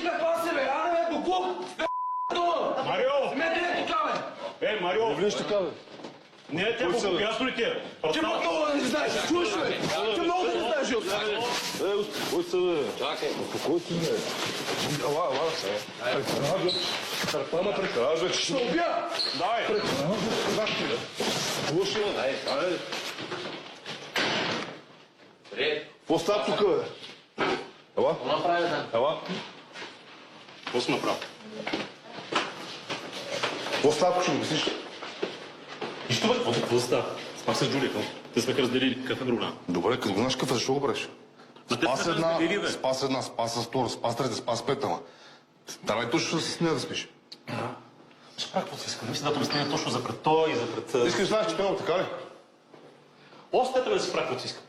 ме пасе, бе! Ане, бе, до клуб! Марио! Смете ме тука, бе! Марио! Не влиш така, бе. Не е те по ясно ли ти е? Ти много да не знаеш, чуеш, бе! Ти много да не знаеш, от Успокой се, бе. Чакай. Успокой се, бе. Ала. Ама прекаражда, че Ще убия! Дай! слушай, бе. Привет. Какво става тук, бе? Ела? Какво направи, да? Ела? Какво си направил? Какво става, ако ще го обясниш? Нищо бе, какво става? Спах с Джулия, те сме разделили кафе друга. Добре, като го знаеш какъв, защо го правиш? За те Спас сме една, разделили, бе. спас втора, спас трета, спас пета, ма. Давай точно с нея да спиш. Ще правя какво си искам. Мисля да обясня точно за пред той и за пред... Искаш да знаеш, че пенал, така ли? Остете да си правя какво си искам.